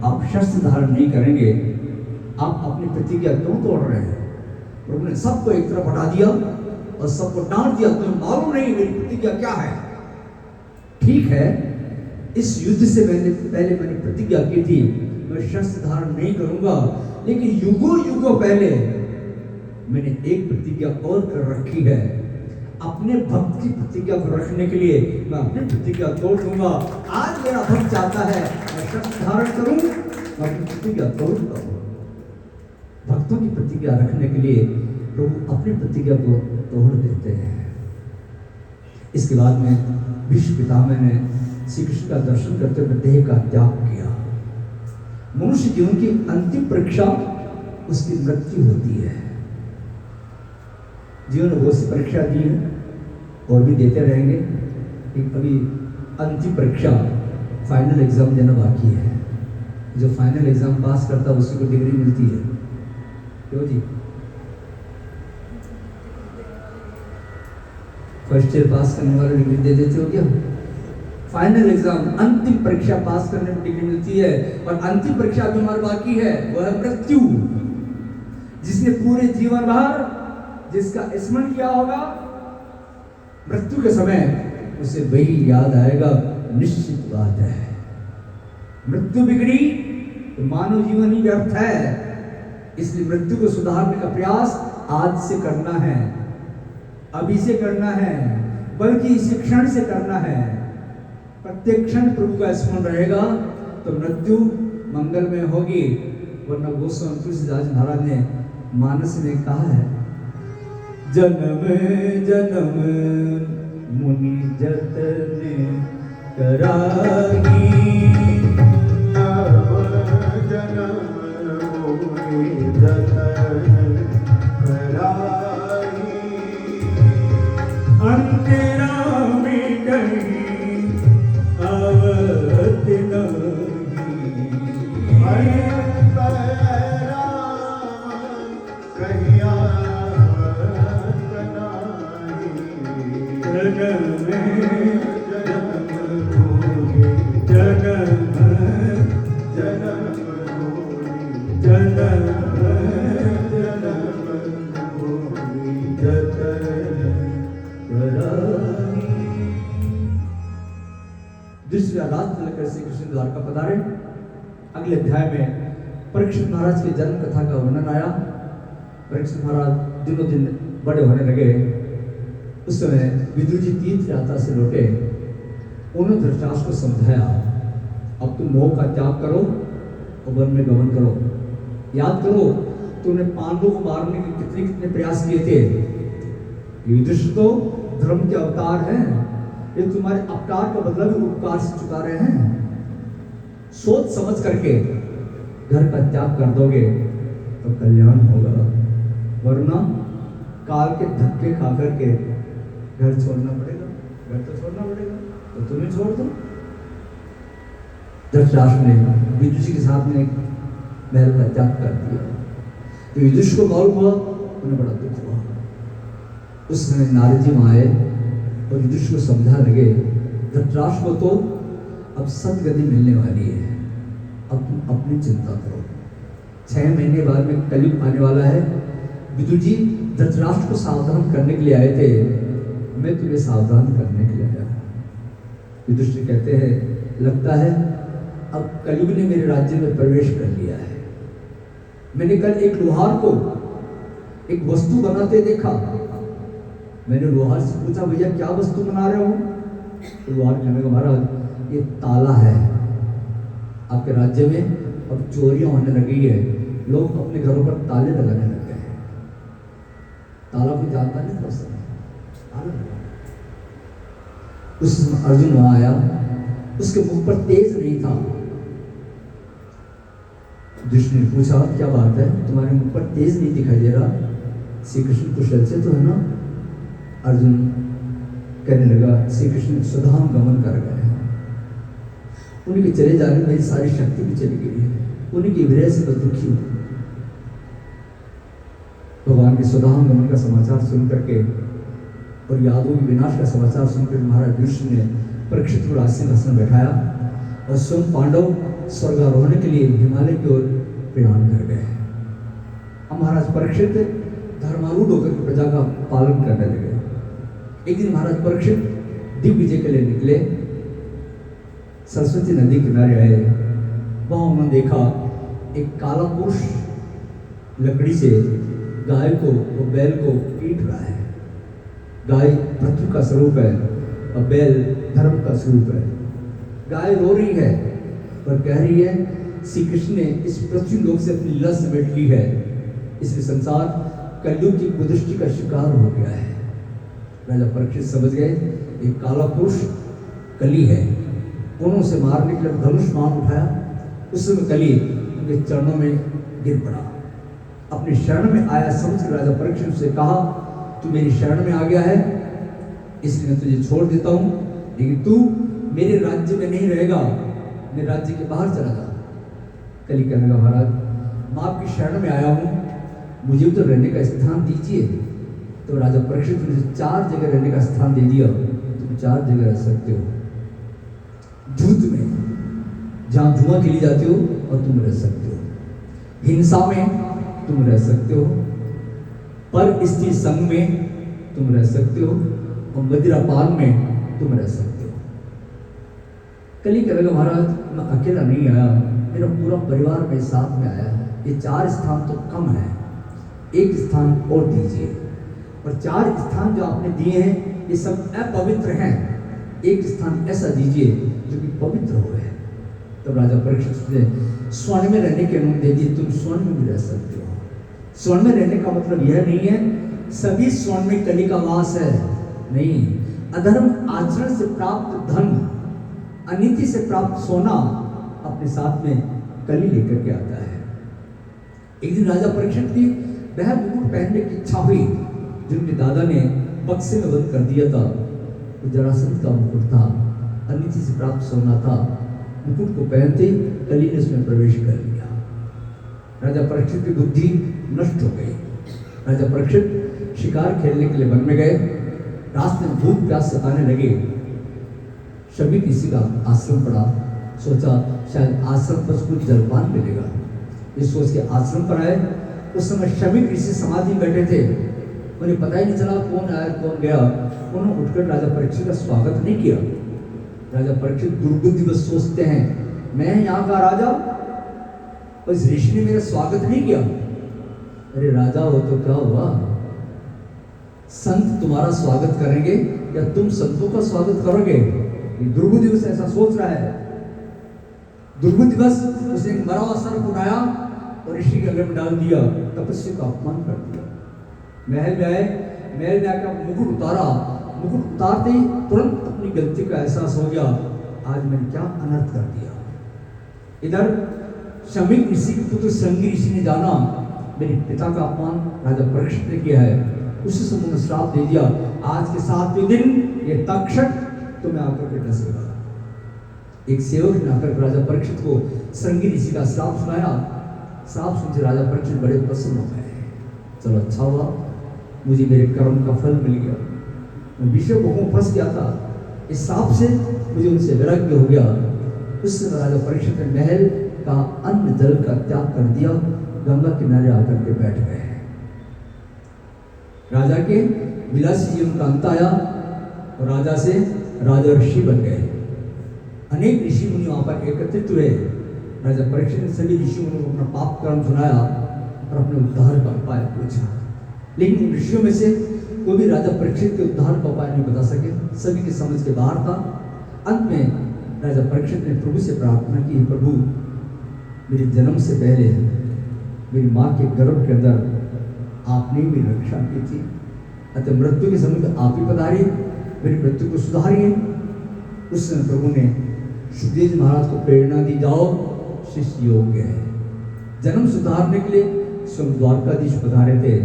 आप शस्त्र धारण नहीं करेंगे, आप अपनी प्रतिज्ञा क्यों तोड़ रहे हैं? प्रभु ने सबको एक तरफ हटा दिया और सबको डांट दिया, तुम्हें मालूम नहीं मेरी प्रतिज्ञा क्या है। ठीक है, इस युद्ध से पहले मैंने प्रतिज्ञा की थी मैं शस्त्र धारण नहीं करूंगा, लेकिन युगों युगों पहले मैंने एक प्रतिज्ञा और कर रखी है। अपने भक्त की प्रतिज्ञा को रखने के लिए मैं अपनी प्रतिज्ञा तोड़ दूंगा। आज मेरा भक्त चाहता है मैं शस्त्र धारण करूं, मैं अपनी प्रतिज्ञा तोड़ दूंगा। भक्तों की प्रतिज्ञा रखने के लिए प्रभु अपनी प्रतिज्ञा को तोड़ देते हैं। इसके बाद में भीष्म पितामह ने श्री कृष्ण का दर्शन करते हुए देह का त्याग किया। मनुष्य जीवन की अंतिम परीक्षा उसकी मृत्यु होती है। जीवन में बहुत सी परीक्षा दी है और भी देते रहेंगे, एक अभी अंतिम परीक्षा फाइनल एग्जाम देना बाकी है। जो फाइनल एग्जाम पास करता है उसी को डिग्री मिलती है। क्यों जी? फर्स्ट ईयर पास करने वाले डिग्री दे देते हो क्या? फाइनल एग्जाम अंतिम परीक्षा पास करने में डिग्री मिलती है। और अंतिम परीक्षा भी हमारे बाकी है, वह है मृत्यु। जिसने पूरे जीवन भर जिसका स्मरण किया होगा, मृत्यु के समय उसे वही याद आएगा, निश्चित बात है। मृत्यु बिगड़ी तो मानव जीवन ही व्यर्थ है। इसलिए मृत्यु को सुधारने का प्रयास आज से करना है, अभी से करना है, बल्कि इसी क्षण से करना है। प्रत्येक क्षण प्रभु का स्मरण रहेगा तो मृत्यु मंगलमय होगी। वरना गोस्वामी तुलसीदास महाराज ने मानस में कहा है, जन्म जन्म मुनि जतन कराही, जन्म मुनि जतन कराही, अंतरा में कहीं आवत नहीं, कहीं आवत नहीं, जन्म जन्म होगे, जन्म जन्म होगे, जन्म जन्म होगे, जतन कराही। दूसरी रात लेकर श्री कृष्ण द्वारका पधारे। अगले अध्याय में परीक्षित महाराज के जन्म कथा का वर्णन आया। परीक्षित महाराज दिनों दिन बड़े होने लगे। उस समय विदुर जी तीर्थ यात्रा से लौटे। उन्होंने धृतराष्ट्र को समझाया, अब तुम मोह का त्याग करो और वन में गमन करो। याद करो तुमने पांडवों को मारने के कितने कितने प्रयास किए थे। युधिष्ठिर तो धर्म के अवतार हैं, ये तुम्हारे अपकार का बदला भी उपकार से चुका रहे हैं। सोच समझ करके घर का त्याग कर दोगे तो कल्याण होगा, वरना काल के धक्के खा करके घर छोड़ना पड़ेगा। घर तो छोड़ना पड़ेगा, तो तुम्हें छोड़ दो। धृतराष्ट्र ने विदुर जी के साथ में महल का त्याग कर दिया। तो युधिष्ठिर को मालूम हुआ, उन्हें बड़ा दुख हुआ। उस समय नारद जी आए और युधिष्ठिर को समझाने लगे, धृतराष्ट्र को तो अब सतगति मिलने वाली है, अब तुम अपनी चिंता करो। 6 महीने बाद में कलयुग आने वाला है। विदुर जी धृतराष्ट्र को सावधान करने के लिए आए थे, मैं तुम्हें सावधान करने के लिए आया। युधिष्ठिर कहते हैं, लगता है अब कलयुग ने मेरे राज्य में प्रवेश कर लिया है। मैंने कल एक लोहार को एक वस्तु बनाते देखा। मैंने लोहार से पूछा, भैया क्या वस्तु बना रहे हो? तो लोहार कहने लगा, महाराज ये ताला है। आपके राज्य में अब चोरियां होने लगी है, लोग अपने घरों पर ताले लगाने लग गए हैं। ताला कोई जानता नहीं था उस समय, ताला लगा। उस समय अर्जुन वहां आया, उसके मुख पर तेज नहीं था। युधिष्ठिर ने पूछा, क्या बात है, तुम्हारे मुख पर तेज नहीं दिखाई दे रहा? श्री कृष्ण कुशल से तो है ना? अर्जुन कहने लगा, श्री कृष्ण स्वधाम गमन कर गए हैं, उनके चले जाने में मेरी सारी शक्ति भी चली गई है, उनकी विरह से मैं दुखी हूं। भगवान के स्वधाम गमन का समाचार सुन करके और यादवों के विनाश का समाचार सुनकर महाराज युधिष्ठिर ने परीक्षित को राजसिंहासन बैठाया और स्वयं पांडव स्वर्गारोहण के लिए हिमालय की ओर प्रयाण कर गए। अब महाराज परीक्षित धर्मारूढ़ होकर प्रजा का पालन करने लगे। एक दिन महाराज परीक्षित दिग्विजय के लिए निकले, सरस्वती नदी किनारे आए। वहां उन्होंने देखा एक काला पुरुष लकड़ी से गाय को और बैल को पीट रहा है। गाय पृथ्वी का स्वरूप है और बैल धर्म का स्वरूप है। गाय रो रही है और कह रही है श्री कृष्ण ने इस पृथ्वी लोक से अपनी लीला समेट ली है, इसलिए संसार कलयुग की कुदृष्टि का शिकार हो गया है। राजा परीक्षित समझ गए एक काला पुरुष कली है। उन्होंने उसे मारने के लिए धनुष बाण उठाया। उस समय कली उनके चरणों में गिर पड़ा। अपनी शरण में आया समझ कर राजा परीक्षित से कहा, तू मेरी शरण में आ गया है इसलिए मैं तुझे छोड़ देता हूँ, लेकिन तू मेरे राज्य में नहीं रहेगा, मेरे राज्य के बाहर चला जा। कली कहने लगा, महाराज मैं आपकी शरण में आया हूँ, मुझे तो रहने का स्थान दीजिए। तो राजा परीक्षित ने 4 जगह रहने का स्थान दे दिया। तुम 4 जगह रह सकते हो। जूत में जहाँ धुआं खिली जाती हो और तुम रह सकते हो, हिंसा में तुम रह सकते हो, पर स्त्री संग में तुम रह सकते हो और मदिरापान में तुम रह सकते हो। कली कह लगा, महाराज मैं अकेला नहीं आया, मेरा पूरा परिवार मेरे साथ में आया है। ये 4 स्थान तो कम है, 1 स्थान और दीजिए। और 4 स्थान जो आपने दिए हैं ये सब अपवित्र हैं, 1 स्थान ऐसा दीजिए जो कि पवित्र हो है। तब राजा परीक्षित ने स्वर्ण में रहने की अनुमति दे दी। तुम स्वर्ण में भी रह सकते हो। स्वर्ण में रहने का मतलब यह नहीं है सभी स्वर्ण में कली का वास है, नहीं। अधर्म आचरण से प्राप्त धन, अनीति से प्राप्त सोना अपने साथ में कली लेकर के आता है। एक दिन राजा परीक्षित की वह मुकुट पहनने की इच्छा हुई जो उनके दादा ने बक्से में बंद कर दिया था। वो जरासंध का मुकुट था, अनीति से प्राप्त सोना था। मुकुट को पहनते कली ने उसमें प्रवेश कर लिया। राजा परीक्षित की बुद्धि नष्ट हो गई। राजा परीक्षित शिकार खेलने के लिए वन में गए। रास्ते में भूख प्यास सताने लगे। शमी किसी का आश्रम पड़ा, सोचा शायद आश्रम पर कुछ जलपान मिलेगा। इस सोच के आश्रम पर आए। उस समय शमी ऋषि समाधि में बैठे थे। उन्हें पता ही नहीं चला कौन आया कौन गया। उन्होंने उठकर राजा परीक्षित का स्वागत नहीं किया। राजा परीक्षित दुर्बुद्धिवश सोचते हैं मैं यहाँ का राजा और इस ऋषि ने मेरा स्वागत नहीं किया। अरे राजा हो तो क्या हुआ, संत तुम्हारा स्वागत करेंगे या तुम संतों का स्वागत करोगे? ये दुर्बुद्धिवश ऐसा सोच रहा है। दुर्बुद्धिवश उसने मरा हुआ सर्प उठाया और ऋषि के गले में डाल दिया, तपस्या का अपमान कर दिया। महल में आए, महल में आकर मुकुट उतारा। मुकुट उतारते ही तुरंत अपनी गलती का एहसास हो गया, आज मैंने क्या अनर्थ कर दिया। इधर शमीक ऋषि के पुत्र संगी ऋषि ने जाना मेरे पिता का अपमान राजा परीक्षित ने किया है। उसी समय उन्होंने श्राप दे दिया, आज के 7वें दिन ये तक्षक तुम्हें आकर के डसेगा। एक सेवक ने आकर राजा परीक्षित को संगी ऋषि का श्राप सुनाया। श्राप सुनकर राजा परीक्षित बड़े प्रसन्न हो गए। चलो अच्छा हुआ, मुझे मेरे कर्म का फल मिल गया। मैं विषय भोगों में फंस गया था, इस श्राप से मुझे उनसे वैराग्य हो गया। उस समय राजा परीक्षित ने महल का अन्न जल का त्याग कर दिया, गंगा किनारे आकर के बैठ गए। राजा के विलासी जीवन का अंत आया और राजा से राजा ऋषि बन गए। अनेक ऋषि मुनि वहां पर एकत्रित हुए। राजा परीक्षित ने सभी ऋषि मुनियों को अपना पाप कर्म सुनाया और अपने उद्धार का उपाय पूछा। लेकिन उन ऋषियों में से कोई भी राजा परीक्षित के उद्धार का उपाय नहीं बता सके, सभी के समझ के बाहर था। अंत में राजा परीक्षित ने प्रभु से प्रार्थना की, प्रभु मेरे जन्म से पहले मेरी माँ के गर्भ के अंदर आपने मेरी रक्षा की थी, अतः मृत्यु के समय में आप ही पधारिए, मेरी मृत्यु को सुधारिए। उस समय प्रभु ने सुखदेव जी महाराज को प्रेरणा दी, जाओ शिष्य योग्य है। जन्म सुधारने के लिए स्वयं द्वारकाधीश पधारे थे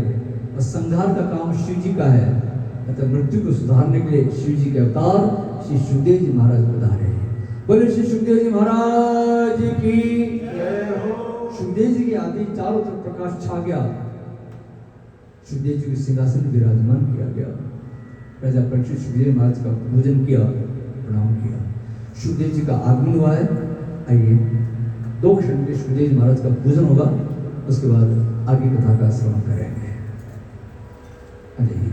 और संहार का काम शिव जी का है, अतः मृत्यु को सुधारने के लिए शिव जी के अवतार श्री सुखदेव जी महाराज पधारे हैं। बोले श्री सुखदेव जी महाराज की जय हो। सुखदेव जी के आदि चारों तरफ प्रकाश छा गया। सुखदेव जी के सिंहासन में विराजमान किया गया। राजा परीक्षित सुखदेव महाराज का पूजन किया, प्रणाम किया। सुखदेव जी का आगमन हुआ है। आइए 2 क्षण के सुखदेव जी महाराज का पूजन होगा, उसके बाद आगे कथा का श्रवण करेंगे। आइए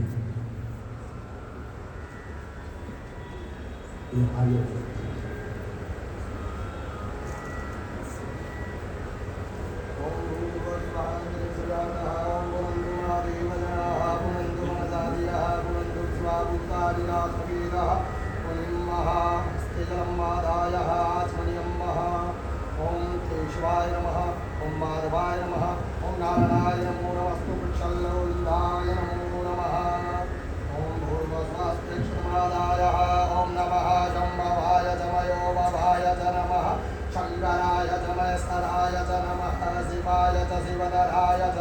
शिवाय नमः, ओम माधवाय नमः, ओम नारायणाय नमो नमस्तु वृक्षल्लोलिताय नमो नमः, ओम भूर्भुवस्वास्तिक्षमादाय, ओम नमः जम्बवाय जमयो भवाय च नमः, शंकराय च महेश्वराय च नमः, शिवाय च शिवधराय च,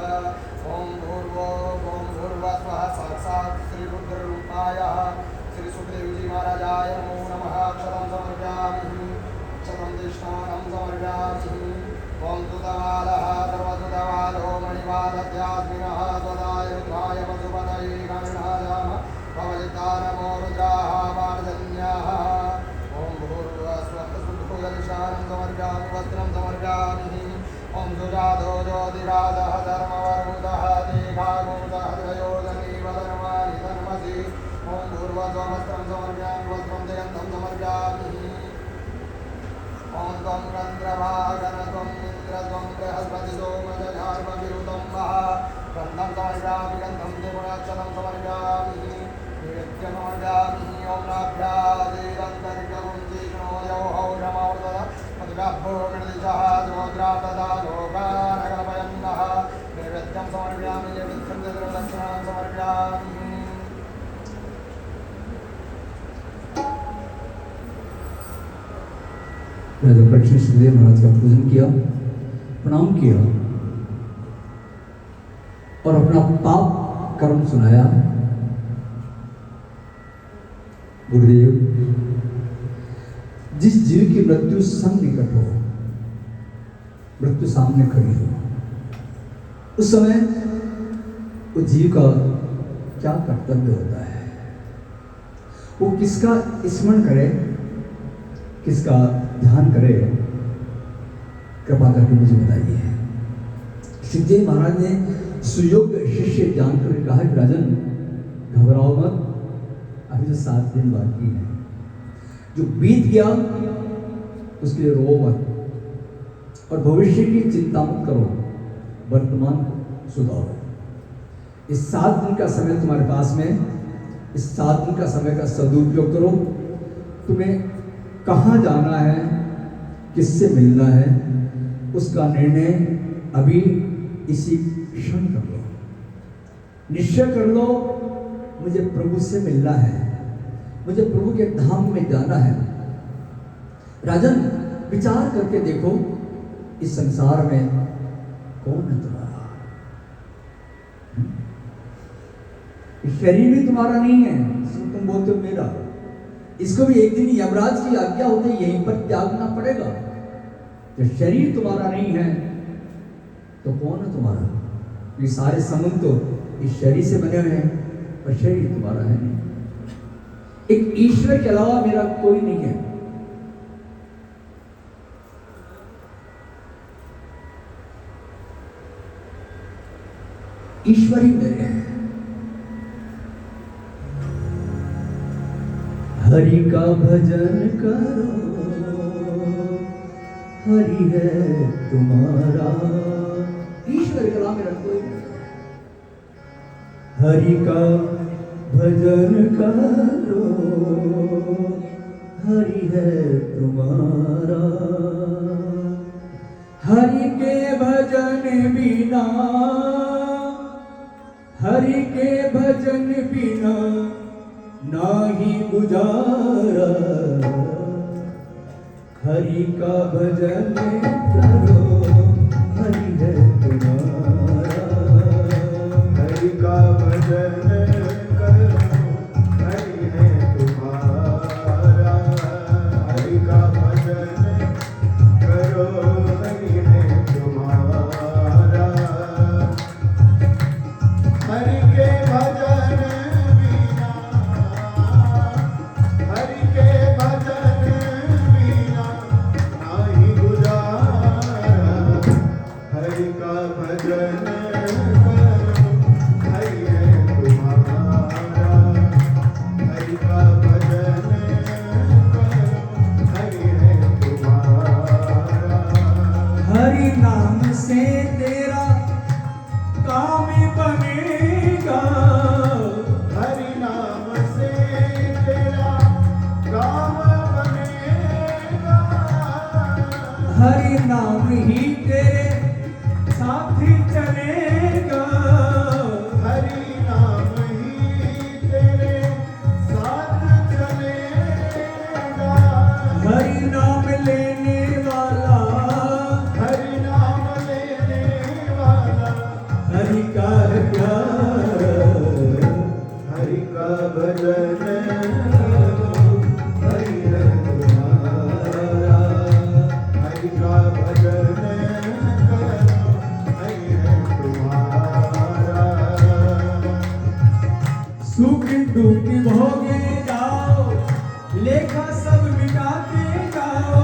ओम भूर्भुवस्वः साक्षात् श्रीरुद्ररूपाय श्री सुखदेवजी महाराजाय नमो नमः। अक्षरं समर्पयामि, अक्षरं दृष्टानं समर्पयामि। ओम तुदवालः सर्वतुदवालो मणिवादध्यात्मिनः स्वदाय रुद्राय पशुपतये गणाय भवलिता नमो रुद्राः वार्जन्याः। ओम भूर्भुवस्वः सुखोदलिशानं समर्पयामि, वस्त्रं समर्पयामि। ओम सुजातो ज्योतिराजः धर्मवरुदः दीर्घागुंसः त्रयोदनी वदनमानि धर्मसि। ओम भूर्भुवस्वस्त्रं समर्पयामि, वस्त्रं दिगन्तं समर्पयामि। ओम त्वं रंध्रभागन त्वं इंद्र त्वं बृहस्पति सोमजघार्मविरुतं महा गन्धं समर्पयामि, गन्धं त्रिगुणाक्षरं समर्पयामि, नैवेद्यं समर्पयामि। ओम नाभ्यादिरन्तरिक्षपुञ्जीष्णोऽयौ हौषमौर्धः मधुगाभो मृदिशः द्रोद्रातदा लोकानगलपयन्नः। नैवेद्यं समर्पयामि, नैवेद्यं दक्षिणां समर्पयामि। राजा परीक्षित सुखदेव महाराज का पूजन किया, प्रणाम किया और अपना पाप कर्म सुनाया। गुरुदेव, जिस जीव की मृत्यु सन्निकट हो, मृत्यु सामने खड़ी हो, उस समय उस जीव का क्या कर्तव्य होता है? वो किसका स्मरण करे, किसका ध्यान करे? कृपा करके मुझे बताइए। सुखदेव महाराज ने सुयोग्य शिष्य जानकर कहा कि राजन, घबराओ मत, अभी तो 7 दिन बाकी है। जो बीत गया उसके लिए रो मत और भविष्य की चिंता मत करो, वर्तमान को सुधारो। इस 7 दिन का समय तुम्हारे पास में, इस 7 दिन का समय का सदुपयोग करो। तुम्हें कहाँ जाना है, किससे मिलना है, उसका निर्णय अभी इसी क्षण कर लो। निश्चय कर लो, मुझे प्रभु से मिलना है, मुझे प्रभु के धाम में जाना है। राजन, विचार करके देखो, इस संसार में कौन है तुम्हारा? इस शरीर भी तुम्हारा नहीं है, तुम बोलते हो मेरा। इसको भी एक दिन यमराज की आज्ञा होते यहीं पर त्यागना पड़ेगा। जब शरीर तुम्हारा नहीं है तो कौन है तुम्हारा? ये सारे संबंध तो इस शरीर से बने हुए हैं और शरीर तुम्हारा है नहीं। एक ईश्वर के अलावा मेरा कोई नहीं है। ईश्वर ही मेरे हैं। हरि का भजन करो, हरि है तुम्हारा। ईश्वर के अलावा मेरा कोई नहीं। हरि का भजन करो, हरि है तुम्हारा। हरि के भजन बिना, हरि के भजन बिना नाही गुजारा। हरि का भजन करो, हरि है तुम्हारा। हरि का भजन करो, हरि है तुम्हारा। हरि का भजन करो, हरि है तुम्हारा। हरि के भजन बिना, हरि के भजन बिना नाही गुजारा। हरि का भजन करो हरि है तुम्हारा हरि का भजन करो हरि है तुम्हारा हरि नाम से तेरा काम बनेगा हरि नाम से तेरा काम बनेगा हरि नाम ही तेरे साथी चलेगा हरि नाम ही तेरे साथ चलेगा हरि नाम लेने वाला हरि नाम लेने वाला हरि का है प्यार हरि का भजन करो हरि है तुम्हारा हरि का भजन करो हरि है तुम्हारा सुख दुख भोगे जाओ लेखा सब मिटाते जाओ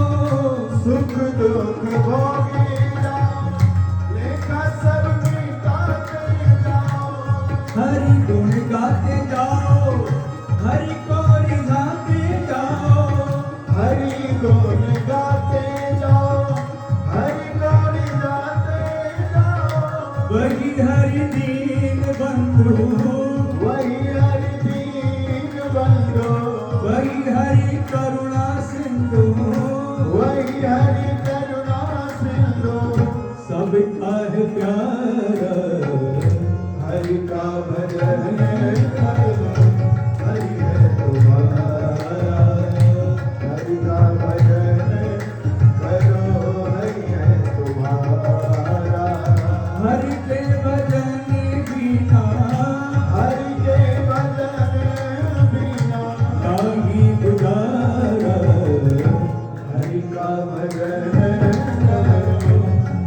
सुख दुख भोगे जाओ लेखा सब मिटाते जाओ हरि गुण गाते जाओ हरि को रिझाते जाओ हरि गुण गाते जाओ हरि गौरी जाते जाओ वही हरि दीन बंधु वही हरि दीन बंधु वही हरि करुणा सिंधु वही हरि करुणा सिंधु सबका है प्यार हरि का भजन करो हरि है तुम्हारा हरि का भजन करो हरि है तुम्हारा हरि के भजन बिना हरि के भजन बिना नाही गुजारा हरि का भजन करो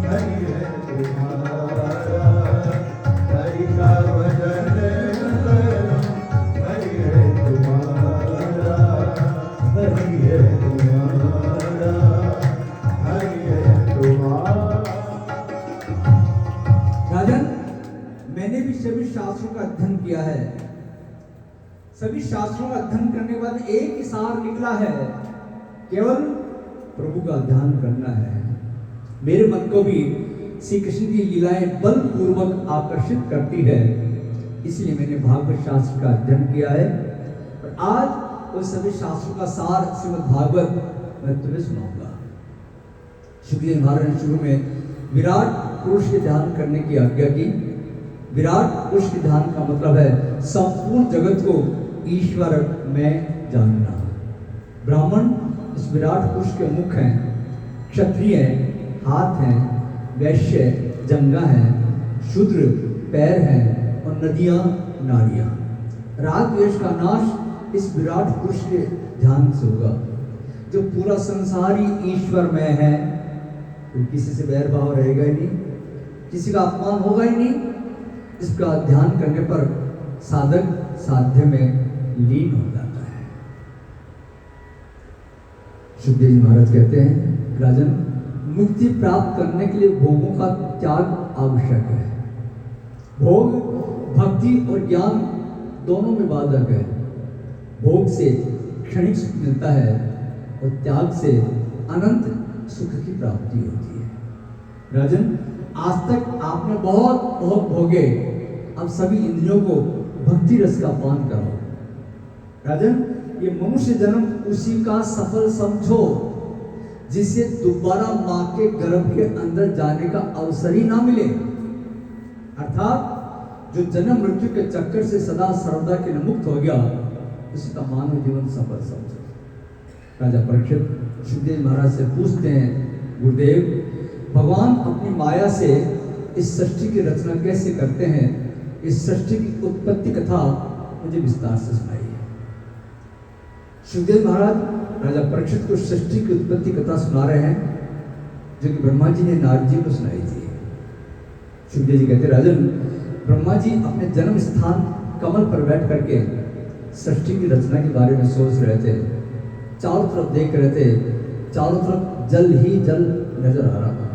हरि है तुम्हारा हरि का भजन करो हरि है तुम्हारा हरि है तुम्हारा हरि है तुम्हारा राजन, मैंने भी सभी शास्त्रों का अध्ययन किया है। सभी शास्त्रों का अध्ययन करने के बाद एक ही सार निकला है, केवल प्रभु का ध्यान करना है। मेरे मन को भी श्री कृष्ण की लीलाएं बलपूर्वक आकर्षित करती है, इसलिए मैंने भागवत शास्त्र का अध्ययन किया है। और आज उस सभी शास्त्रों का सार श्रीमद् भागवत मैं तुम्हें सुनाऊंगा। शुक्रिया महाराज ने शुरू में विराट पुरुष के ध्यान करने की आज्ञा की। विराट पुरुष के ध्यान का मतलब है संपूर्ण जगत को ईश्वर में जानना। ब्राह्मण इस विराट पुरुष के मुख हैं, क्षत्रिय हाथ हैं, वैश्य जंगा हैं, शूद्र पैर हैं और नदियां नाड़ियां। राग द्वेष का नाश इस विराट पुरुष के ध्यान से होगा। जो पूरा संसार ही ईश्वर में है, तो किसी से बैर भाव रहेगा ही नहीं, किसी का अपमान होगा ही नहीं। इसका ध्यान करने पर साधक साध्य में लीन हो जाता है। सुखदेव जी महाराज कहते हैं, राजन, मुक्ति प्राप्त करने के लिए भोगों का त्याग आवश्यक है। भोग भक्ति और ज्ञान दोनों में बाधक है। भोग से क्षणिक सुख मिलता है और त्याग से अनंत सुख की प्राप्ति होती है। राजन, आज तक आपने बहुत बहुत भोगे, अब सभी इंद्रियों को भक्ति रस का पान करो। राजन, ये मनुष्य जन्म उसी का सफल समझो जिसे दोबारा मां के गर्भ के अंदर जाने का अवसर ही ना मिले। अर्थात जो जन्म मृत्यु के चक्कर से सदा सर्वदा के मुक्त हो गया, उसी का मानव जीवन सफल समझो। राजा परीक्षित सुखदेव महाराज से पूछते हैं, गुरुदेव, भगवान अपनी माया से इस सृष्टि की रचना कैसे करते हैं? इस सृष्टि की उत्पत्ति कथा मुझे विस्तार से सुनाइए। सुखदेव महाराज राजा परीक्षित को सृष्टि की उत्पत्ति कथा सुना रहे हैं, जो कि ब्रह्मा जी ने नारद जी को सुनाई थी। सुखदेव जी कहते, राजन, ब्रह्मा जी अपने जन्म स्थान कमल पर बैठ करके सृष्टि की रचना के बारे में सोच रहे थे। चारों तरफ देख रहे थे, चारों तरफ जल ही जल नजर आ रहा था।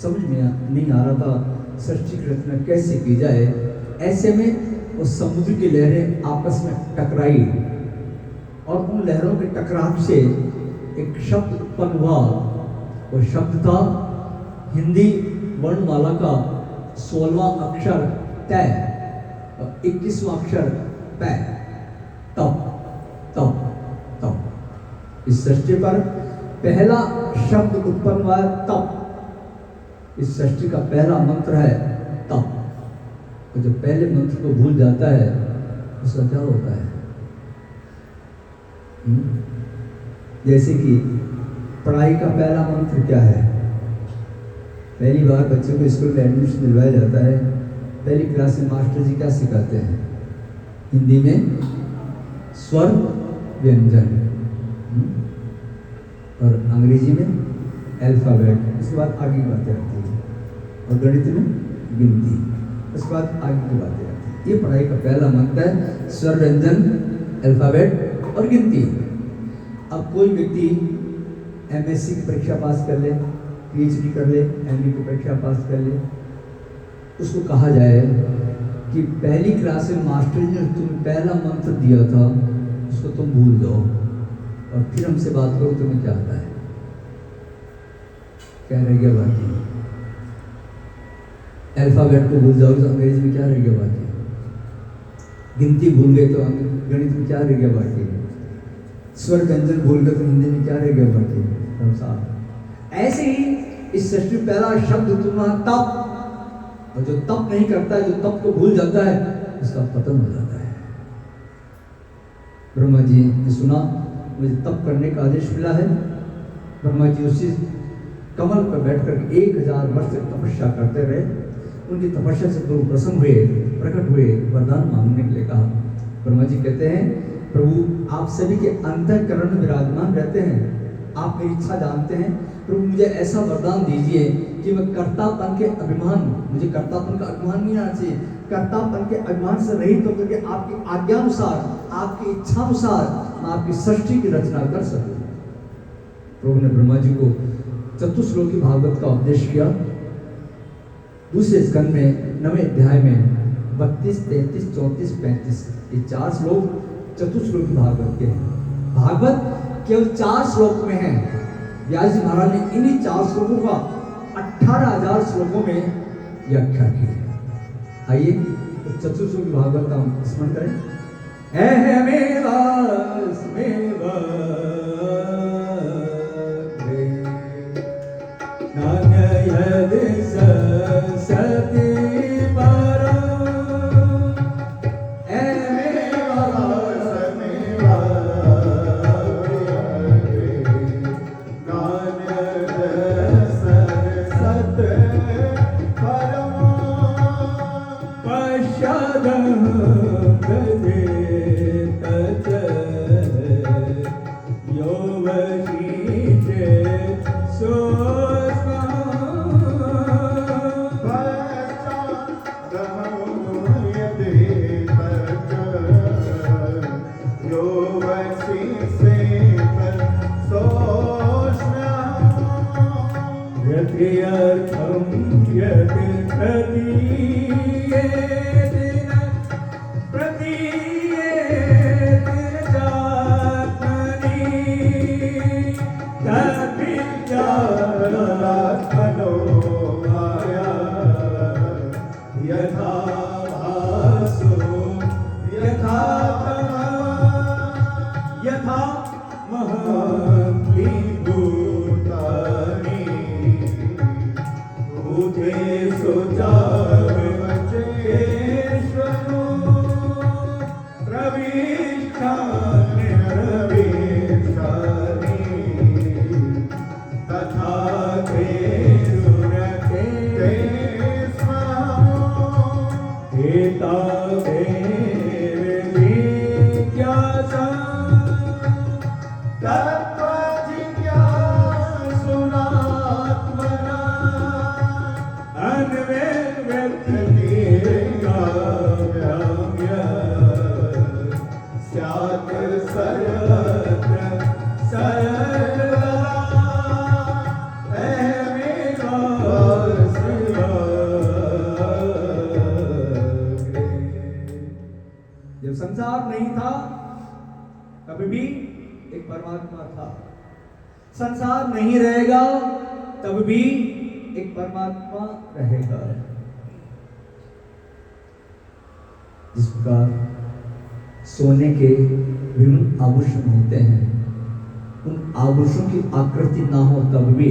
समझ में नहीं आ रहा था सृष्टि की रचना कैसे की जाए। ऐसे में वो समुद्र की लहरें आपस में टकराई और उन लहरों के टकराव से एक शब्द उत्पन्न हुआ। वो शब्द था हिंदी वर्णमाला का 16वां अक्षर तय और 21वां अक्षर पै। तप तप तप। इस सृष्टि पर पहला शब्द उत्पन्न हुआ है तप। इस सृष्टि का पहला मंत्र है तप। और जो पहले मंत्र को भूल जाता है उसका क्या होता है? जैसे कि पढ़ाई का पहला मंत्र क्या है? पहली बार बच्चों को स्कूल में एडमिशन दिलवाया जाता है, पहली क्लास में मास्टर जी क्या सिखाते हैं? हिंदी में स्वर व्यंजन और अंग्रेजी में अल्फाबेट। उसके बाद आगे की बातें आती है और गणित में गिनती। उसके बाद आगे की बातें आती है। ये पढ़ाई का पहला मंत्र है, स्वर व्यंजन, अल्फाबेट और गिनती। अब कोई व्यक्ति एमएससी की परीक्षा पास कर ले, पीएचडी कर ले, एमए की परीक्षा पास कर ले, उसको कहा जाए कि पहली क्लास में मास्टर जी ने तुम्हें पहला मंत्र दिया था उसको तुम भूल जाओ और फिर हमसे बात करो, तुम्हें क्या आता है? क्या रह गया बाकी? अल्फाबेट को भूल जाओ तो अंग्रेजी में क्या रह गया बाकी? गिनती भूल गए तो गणित में क्या रह गया बाकी? स्वर व्यंजन भूल गए तो हिंदी में क्या रह गया बाकी? ऐसे ही इस सृष्टि में पहला शब्द तुम्हारा तप। और जो तप नहीं करता है, जो तप को भूल जाता है, उसका पतन हो जाता है। ब्रह्मा जी ने सुना मुझे तप करने का आदेश मिला है। ब्रह्मा जी उसी कमल पर बैठकर 1000 वर्ष तक तपस्या करते रहे। उनकी तपस्या से प्रभु प्रसन्न हुए, प्रकट हुए, वरदान मांगने के लिए कहा। ब्रह्मा जी कहते हैं प्रभु आप सभी के अंतःकरण में विराजमान रहते हैं, आप मेरी इच्छा जानते हैं। प्रभु मुझे ऐसा वरदान दीजिए कि मैं कर्तापन के अभिमान, मुझे कर्तापन का अभिमान नहीं आना चाहिए, कर्तापन के अभिमान से रहित होकर के आपकी आज्ञानुसार, आपकी इच्छानुसार मैं आपकी सृष्टि की रचना कर सकूं। प्रभु ने ब्रह्मा जी को चतुश्लोकी भागवत का उपदेश किया। दूसरे स्कंद में 9वें अध्याय में 32, 33, 34, 35 ये 4 श्लोक चतुश्लोकी भागवत के हैं। भागवत केवल 4 श्लोक में है। व्यास जी महाराज ने इन्हीं 4 श्लोकों का 18,000 श्लोकों में व्याख्या की है। आइए तो चतुश्लोकी भागवत का हम स्मरण करें। था। संसार नहीं रहेगा तब भी एक परमात्मा रहेगा। जिस प्रकार सोने के विभिन्न आभूषण होते हैं, उन आभूषणों की आकृति ना हो तब भी,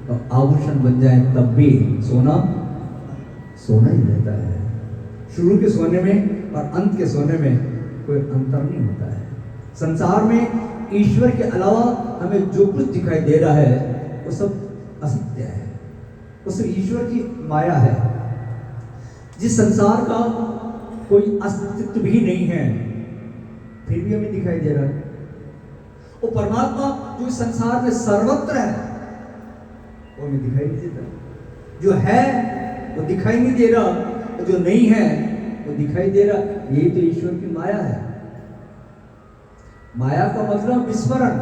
तो आभूषण बन जाए तब भी सोना सोना ही रहता है। शुरू के सोने में और अंत के सोने में कोई अंतर नहीं होता है। संसार में ईश्वर के अलावा हमें जो कुछ दिखाई दे रहा है वो सब असत्य है, वो सब ईश्वर की माया है। जिस संसार का कोई अस्तित्व भी नहीं है फिर भी हमें दिखाई दे रहा है। वो परमात्मा जो इस संसार में सर्वत्र है वो हमें दिखाई नहीं देता। जो है वो दिखाई नहीं दे रहा, और जो नहीं है वो दिखाई दे रहा। यही तो ईश्वर की माया है। माया का मतलब विस्मरण।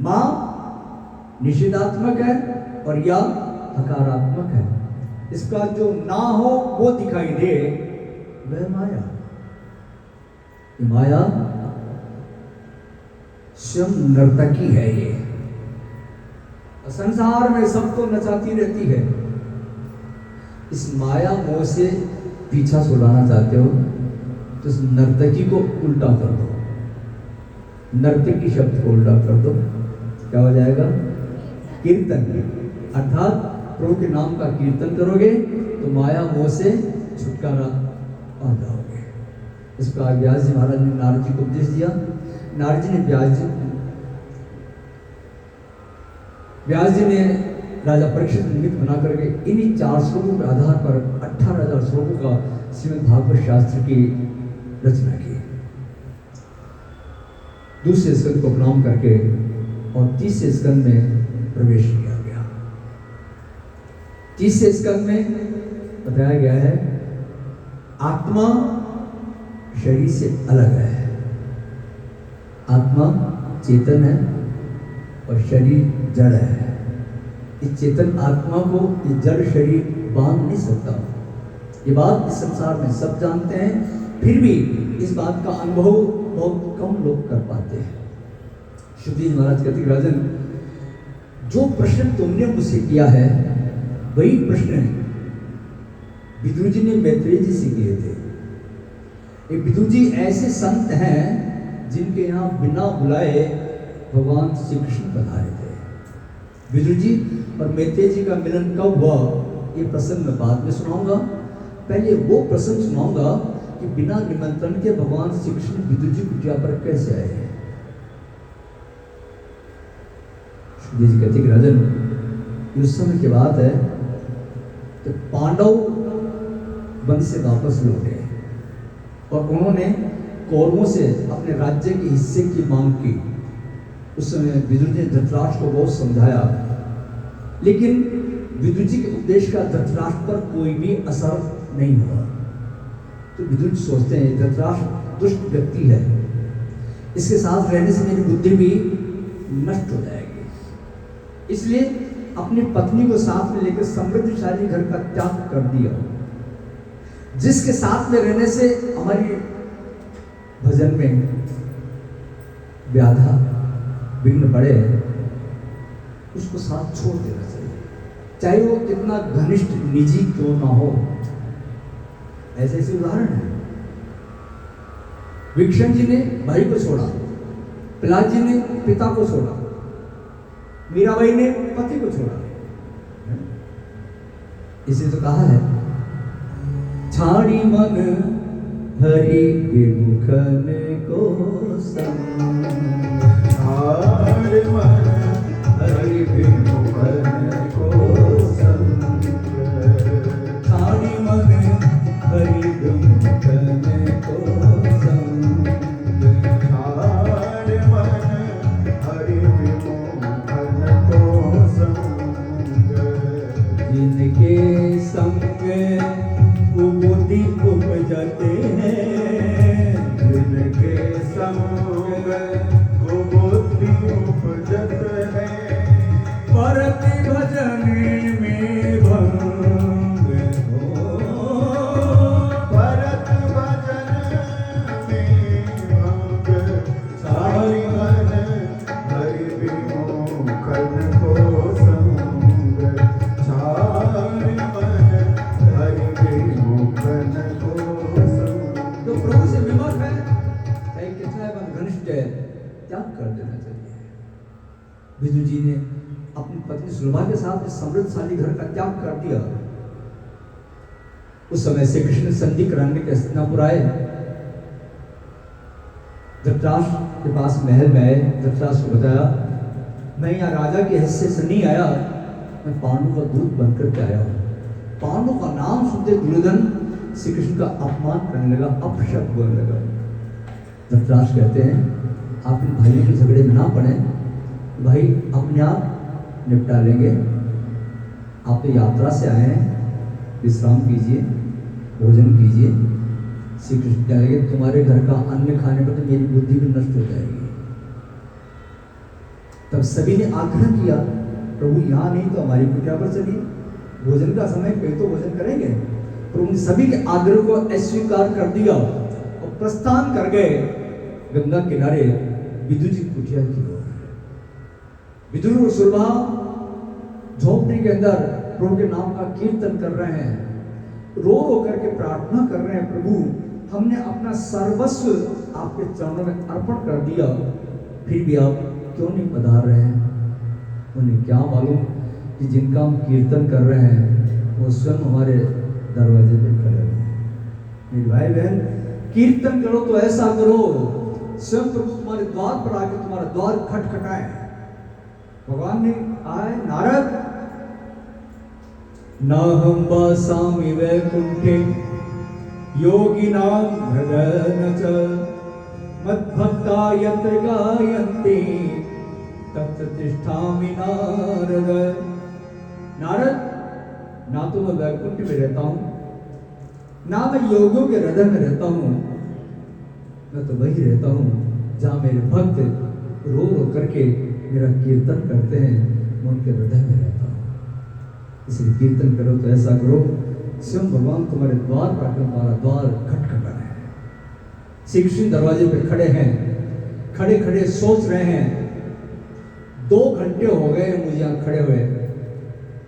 मां निषेधात्मक है और या हकारात्मक है। इसका जो ना हो वो दिखाई दे, वह माया। ये माया स्वयं नर्तकी है। ये संसार में सबको नचाती रहती है। इस माया मोह से पीछा छुड़ाना चाहते हो तो इस नर्तकी को उल्टा कर दो। नर्तकी शब्द को उल्टा कर दो, क्या हो जाएगा? कीर्तन। अर्थात प्रभु के नाम का कीर्तन करोगे तो माया मोह से छुटकारा पा जाओगे। इस प्रकार व्यास जी महाराज ने नारद जी को उपदेश दिया। नारद जी ने व्यास जी ने राजा परीक्षित निमित्त बना करके इन्हीं 4 श्लोकों के आधार पर 18,000 श्लोकों का श्रीमद् भागवत शास्त्र की रचना की। दूसरे स्कंद को प्रणाम करके और तीसरे स्कंद में प्रवेश किया गया। तीसरे स्कंद में बताया गया है आत्मा शरीर से अलग है। आत्मा चेतन है और शरीर जड़ है। इस चेतन आत्मा को ये जड़ शरीर बांध नहीं सकता। ये बात इस संसार में सब जानते हैं, फिर भी इस बात का अनुभव बहुत कम लोग कर पाते हैं। शुद्धीन महाराज कहते राजन, जो प्रश्न तुमने मुझसे किया है वही प्रश्न विदुर जी ने मैत्रेय जी से किए थे। ये विदुर जी ऐसे संत हैं जिनके यहाँ बिना बुलाए भगवान श्री कृष्ण पधारे थे। विदुर जी और मैत्रेय जी का मिलन कब हुआ ये प्रसंग मैं बाद में सुनाऊंगा। पहले वो प्रसंग सुनाऊंगा कि बिना निमंत्रण के भगवान श्री कृष्ण विदुर जी कुटिया पर कैसे आए हैं। शुद्धि जी कहते राजन, उस समय की बात है तो पांडव वन से वापस लौटे और उन्होंने कौरवों से अपने राज्य के हिस्से की मांग की। उस समय विदुर जी ने धृतराष्ट्र को बहुत समझाया, लेकिन विदुर जी के उपदेश का धृतराष्ट्र पर कोई भी असर नहीं हुआ। तो विदुर जी सोचते हैं धृतराष्ट्र दुष्ट व्यक्ति है, इसके साथ रहने से मेरी बुद्धि भी नष्ट हो जाएगी। इसलिए अपनी पत्नी को साथ में लेकर समृद्धशाली घर का त्याग कर दिया। जिसके साथ में रहने से हमारी भजन में व्याधा विघ्न पड़े उसको साथ छोड़ देना चाहिए, चाहे वो कितना घनिष्ठ निजी क्यों ना हो। ऐसे ऐसे उदाहरण है। विक्षण जी ने भाई को छोड़ा, प्रहलाद जी ने पिता को छोड़ा, मीराबाई ने पति को छोड़ा। इसे तो कहा है छाड़ी मन हरि विमुखन को संग। छाड़ी मन हरि विमुखन को संग। छाड़ी मन हरि विमुखन को संग। छाड़ी मन हरि विमुखन को संग। जिनके संग बुद्धि उपजते हैं, जिनके संग बुद्धि उपजत है, परति भजन में भंग हो। परत भजन में भंग। छाड़ी मन चलिए। विदुर जी ने अपनी पत्नी सुलभा के साथ इस समृद्धशाली घर का त्याग कर दिया। उस समय श्री कृष्ण संधि कराने के हस्तिनापुर आए। धृतराष्ट्र के पास महल में आए। धृतराष्ट्र को बताया, मैं यहाँ राजा की हैसियत से नहीं आया, मैं पांडु का दूत बनकर के आया हूँ। पांडु का नाम सुनते दुर्योधन श्री कृष्ण का अपमान करने लगा, अपशब्द बोलने लगा। धृतराष्ट्र कहते हैं, आप इन भाइयों के झगड़े में ना पड़े, भाई अपने आप निपटा लेंगे। आप तो यात्रा से आए हैं, विश्राम कीजिए, भोजन कीजिए। श्री कृष्ण कह लगे, तुम्हारे घर का अन्न खाने पर तो मेरी बुद्धि भी नष्ट हो जाएगी। तब सभी ने आग्रह किया, प्रभु यहाँ नहीं तो हमारी कुटिया पर चलिए, भोजन का समय कहीं तो भोजन करेंगे। प्रभु ने सभी के आग्रह को अस्वीकार कर दिया और प्रस्थान कर गए गंगा किनारे विदुर जी कुटिया की ओर। विदुर और सुलभा झोपड़ी के अंदर प्रभु के नाम का कीर्तन कर रहे हैं, रो रो करके प्रार्थना कर रहे हैं, प्रभु हमने अपना सर्वस्व आपके चरणों में अर्पण कर दिया, फिर भी आप क्यों नहीं पधार रहे हैं। उन्हें क्या मालूम कि जिनका हम कीर्तन कर रहे हैं वो स्वयं हमारे दरवाजे पे खड़े हैं। मेरे भाई बहन, कीर्तन करो तो ऐसा करो स्वयं प्रभु तुम्हारे द्वार पर आके तुम्हारा द्वार खटखटाए। भगवान ने आए, नारद न हम वासामि वैकुंठे योगिनां हृदयन च मद्भक्ता यत्र गायन्ति तत्र तिष्ठामि नारद। नारद, ना तो मैं वैकुंठ में रहता हूं, ना मैं योगियों के हृदय में रहता हूं, मैं तो वही रहता हूं जहां मेरे भक्त रो रो करके मेरा कीर्तन करते हैं, मैं उनके हृदय में रहता हूं। इसलिए कीर्तन करो तो ऐसा करो स्वयं भगवान तुम्हारे द्वार पर तुम्हारा द्वार खटखटा है। श्री कृष्ण दरवाजे पे खड़े हैं, खड़े खड़े सोच रहे हैं, 2 घंटे हो गए मुझे यहाँ खड़े हुए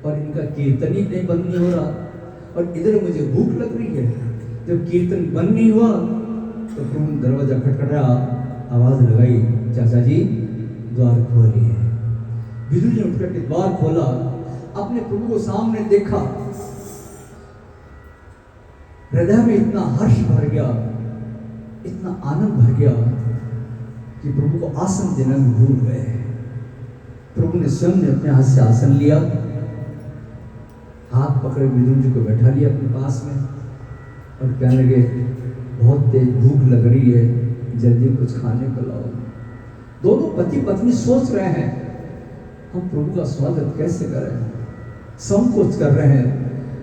और इनका कीर्तन ही नहीं बंद नहीं हो रहा, और इधर मुझे भूख लग रही है। जब कीर्तन बंद नहीं हुआ तो प्रभु दरवाजा खटखटाया, आवाज लगाई, चाचा जी द्वार खोलिए। विदुर ने उठ करके द्वार खोला, अपने प्रभु को सामने देखा, हृदय में इतना हर्ष भर गया, इतना आनंद भर गया कि प्रभु को आसन देना भी भूल गए। प्रभु ने स्वयं ने अपने हाथ से आसन लिया, हाथ पकड़े विदुर जी को बैठा लिया अपने पास में और कहने लगे, बहुत तेज भूख लग रही है, जल्दी कुछ खाने को लाओ। दोनों पति पत्नी सोच रहे हैं, हम प्रभु का स्वागत कैसे करें, संकोच कर रहे हैं,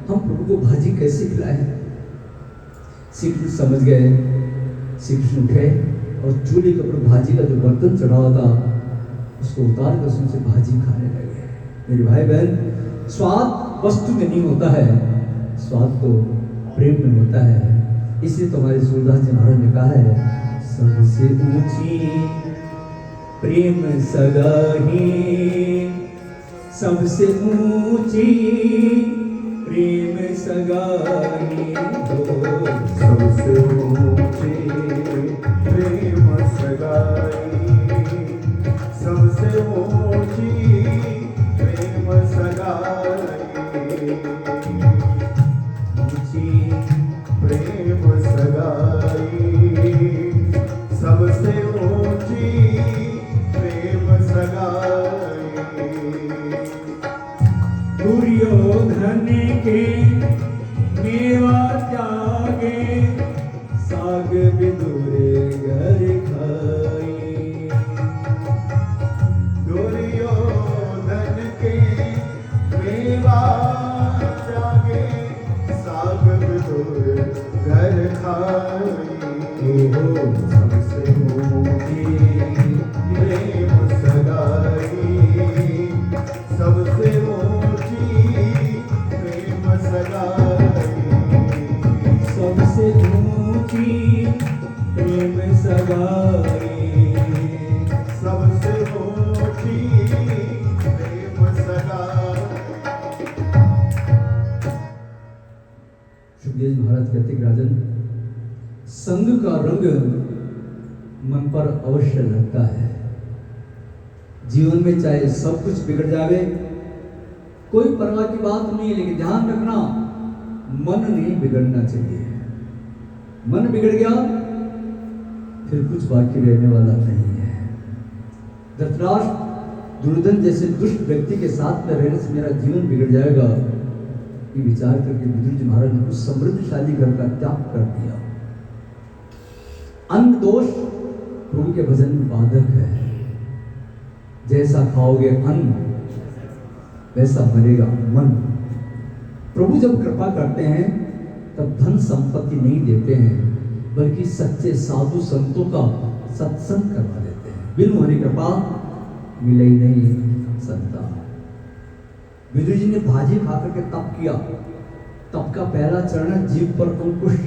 हम प्रभु को भाजी कैसे खिलाएं। श्री कृष्ण समझ गए। श्री कृष्ण उठे और चूल्हे के ऊपर भाजी का जो बर्तन चढ़ा हुआ था उसको उतार कर उसमें से भाजी खाने लगे। मेरे भाई बहन, स्वाद वस्तु में नहीं होता है, स्वाद तो प्रेम में होता है। इसलिए तो हमारे सूरदास जी महाराज ने कहा है, सबसे ऊंची प्रेम सगाही, सबसे ऊंची प्रेम सगाही हो, सबसे ऊंची प्रेम सगाई, सबसे ऊंची प्रेम सगाई, ऊंची प्रेम सगाई, सबसे ऊंची प्रेम सगाई। दुर्योधन के मेवा त्यागे, साग विदुर घर खाई। दुर्योधन के मेवा त्यागे, साग विदुर घर खाई। सबसे ऊंची प्रेम सगाई, सबसे ऊंची प्रेम सगाई, सबसे ऊंची प्रेम सगाई, सबसे ऊंची प्रेम सगाई। सुखदेव महाराज कहते कि राजन, संग का रंग मन पर अवश्य लगता है, जीवन में चाहे सब कुछ बिगड़ जावे, कोई परवाह की बात नहीं, लेकिन ध्यान रखना मन नहीं बिगड़ना चाहिए। मन बिगड़ गया फिर कुछ बाकी रहने वाला नहीं है। धृतराष्ट्र दुर्योधन जैसे दुष्ट व्यक्ति के साथ में रहने से मेरा जीवन बिगड़ जाएगा, ये विचार करके विदुर जी महाराज ने उस समृद्धशाली घर का त्याग कर दिया। अन्न दोष प्रभु के भजन में बाधक है। जैसा खाओगे अन्न वैसा मरेगा मन। प्रभु जब कृपा करते हैं तब धन संपत्ति नहीं देते हैं, बल्कि सच्चे साधु संतों का सत्संग करवा देते हैं। बिन मोहनी कृपा मिले ही नहीं संता। विदुर जी ने भाजी खाकर के तप किया। तप का पहला चरण जीव पर अंकुश,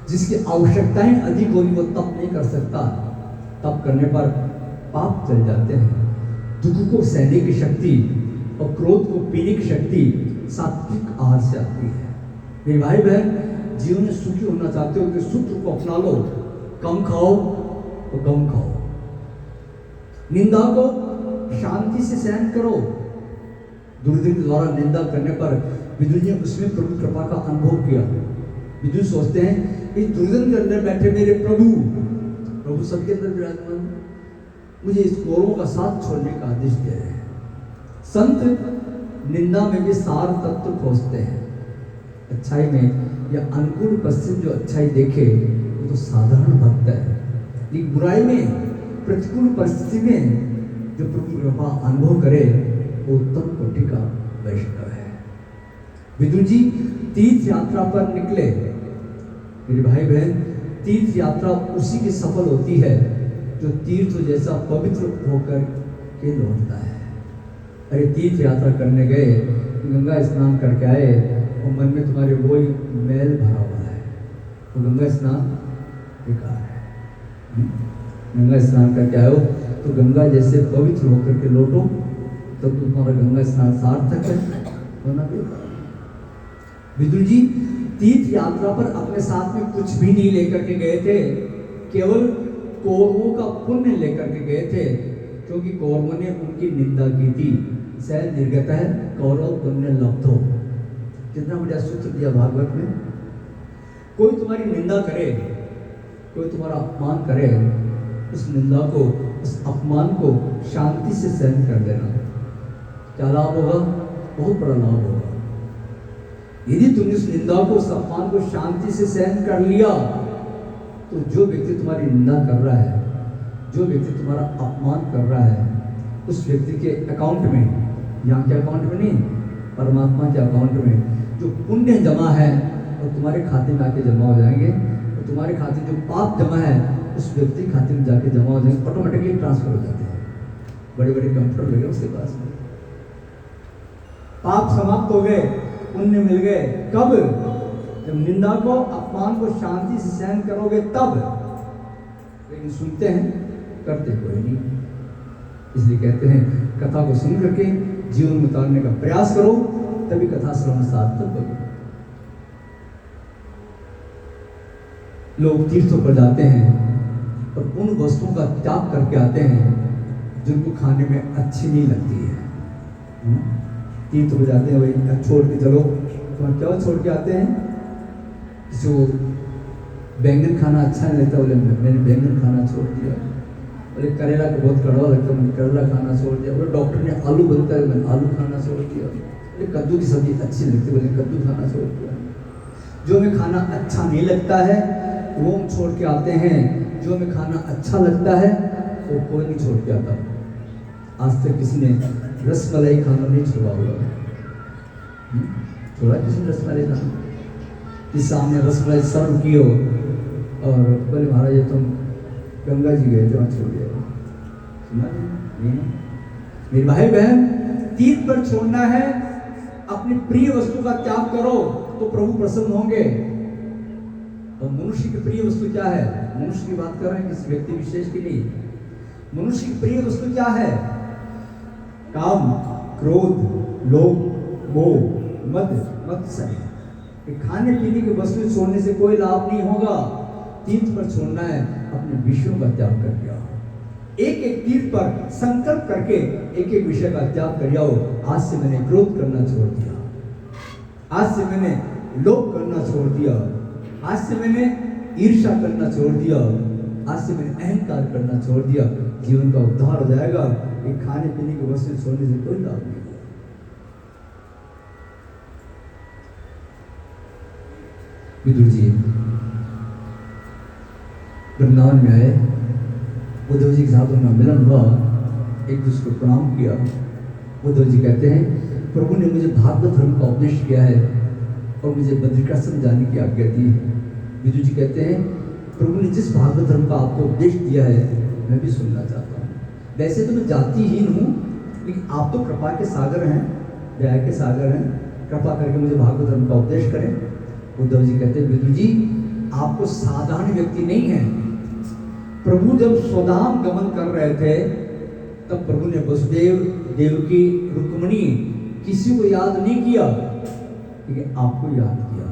जिसकी आवश्यकताएं अधिक होगी वो तप नहीं कर सकता। तप करने पर पाप चल जाते हैं। दुख को सहने की शक्ति और क्रोध को पीने की शक्ति सात्विक आहार से आती है। मेरे भाई बहन, जीवन में सुखी होना चाहते हो तो सूत्र को अपना लो। कम खाओ और कम खाओ। निंदा को शांति से सहन करो। दुर्योधन के द्वारा निंदा करने पर विदुर जी ने उसमें प्रभु कृपा का अनुभव किया। विदुर सोचते हैं इस दुर्योधन के अंदर बैठे मेरे प्रभु सबके अंदर विराजमान, मुझे इस कौरवों का साथ छोड़ने का आदेश दे रहे हैं। संत निंदा में भी सार तत्व खोजते हैं। अच्छाई में या अनुकूल पश्चिम जो अच्छाई देखे वो तो साधारण भक्त है, लेकिन बुराई में प्रतिकूल परिस्थिति में जो प्रभु कृपा अनुभव करे वो उत्तम कोटि का वैष्णव है। विदुर जी तीर्थ यात्रा पर निकले। मेरे भाई बहन, तीर्थ यात्रा उसी की सफल होती है जो तीर्थ जैसा पवित्र होकर के लौटता है। अरे तीर्थ यात्रा करने गए, गंगा स्नान करके आए और मन में तुम्हारे वही मैल भरा हुआ है, तो गंगा स्नान बेकार है। गंगा स्नान करके आयो तो गंगा जैसे पवित्र होकर के लौटो, तो तुम्हारा गंगा स्नान सार्थक है, वरना बेकार। विदुर जी तीर्थ यात्रा पर अपने साथ में कुछ भी नहीं लेकर के गए थे, केवल कौरवों का पुण्य लेकर के गए थे, क्योंकि कौरवों ने उनकी निंदा की थी। सह निर्गत है कौरव पुण्य लब्धो। कितना बढ़िया सूत्र दिया भागवत में। कोई तुम्हारी निंदा करे, कोई तुम्हारा अपमान करे, उस निंदा को, उस अपमान को शांति से सहन कर देना। क्या लाभ होगा? बहुत बड़ा लाभ होगा। यदि तुमने उस निंदा को, उस अपमान को शांति से सहन कर लिया, तो जो व्यक्ति तुम्हारी निंदा कर रहा है, जो व्यक्ति तुम्हारा अपमान कर रहा है, उस व्यक्ति के अकाउंट में, यहाँ के अकाउंट में नहीं, परमात्मा के अकाउंट में जो पुण्य जमा है वो तुम्हारे खाते में आके जमा हो जाएंगे, और तुम्हारे खाते जो पाप जमा है उस व्यक्ति खाते में जाके जमा हो जाएंगे, ऑटोमेटिकली ट्रांसफर हो जाते हैं। बड़े बड़े कंप्यूटर लगे उसके पास में। पाप समाप्त हो गए, पुण्य मिल गए। कब? जब निंदा को, अपमान को शांति से सहन करोगे तब। लेकिन सुनते हैं, करते कोई नहीं। इसलिए कहते हैं कथा को सुन करके जीवन में उतारने का प्रयास करो, तभी कथा श्रवण सार्थक होगी। लोग तीर्थों पर जाते हैं और उन वस्तुओं का त्याग करके आते हैं जिनको खाने में अच्छी नहीं लगती है। तीर्थ पर जाते हैं, वही छोड़ के चलो, तो क्या छोड़ के आते हैं? जो बैंगन खाना अच्छा नहीं लगता, बोले मैंने बैंगन खाना छोड़ दिया। बोले करेला को बहुत कड़वा लगता है, मैंने करेला खाना छोड़ दिया। बोले डॉक्टर ने आलू बनता है, मैंने आलू खाना छोड़ दिया। बोले कद्दू की सब्जी अच्छी लगती, बोले कद्दू खाना छोड़ दिया। जो हमें खाना अच्छा नहीं लगता है वो हम छोड़ के आते हैं, जो हमें खाना अच्छा लगता है वो कोई नहीं छोड़ के आता। आज तक किसी ने रसमलाई खाना नहीं छोड़ा होगा? छोड़ा किसी ने रसमलाई खाना? जिस सामने रसमलाई सर्व की हो और बोले महाराज ये तुम गंगा जी गए थे वहाँ छोड़ दिया, सुना नहीं? मेरे भाई बहन, तीर्थ पर छोड़ना है, अपनी प्रिय वस्तु का त्याग करो तो प्रभु प्रसन्न होंगे। और मनुष्य की प्रिय वस्तु क्या है? मनुष्य की बात कर रहे हैं, किसी व्यक्ति विशेष के लिए। मनुष्य की प्रिय वस्तु क्या है? काम, क्रोध, लोभ, मोह, मद, मत्सर्य। खाने पीने की वस्तु छोड़ने से कोई लाभ नहीं होगा। तीर्थ पर छोड़ना है, अपने विषयों का त्याग कर दिया। एक एक तीर पर संकल्प करके एक एक विषय का त्याग कर जाओ। आज से मैंने क्रोध करना छोड़ दिया, आज से मैंने लोभ करना छोड़ दिया, आज से मैंने ईर्ष्या करना छोड़ दिया, आज से मैंने अहंकार करना छोड़ दिया। जीवन का उद्धार हो जाएगा। ये खाने पीने की वस्तु छोड़ने से कोई लाभ नहीं। विदुर जी वृंदावन में आए, उद्धव जी के साथ उनका मिलन हुआ, एक दूसरे को प्रणाम किया। उद्धव जी कहते हैं प्रभु ने मुझे भागवत धर्म का उपदेश किया है और मुझे बद्रिकाश्रम जाने की आज्ञा दी है। विदुर जी कहते हैं प्रभु ने जिस भागवत धर्म का आपको उपदेश दिया है मैं भी सुनना चाहता हूँ। वैसे तो मैं जातिहीन हूँ, लेकिन आप तो कृपा के सागर हैं, दया के सागर हैं, कृपा करके मुझे भागवत धर्म का उपदेश करें। उद्धव जी कहते हैं विदुर जी आपको साधारण व्यक्ति नहीं है। प्रभु जब स्वधाम गमन कर रहे थे तब प्रभु ने वसुदेव, देवकी, रुक्मिणी किसी को याद नहीं किया, लेकिन आपको याद किया।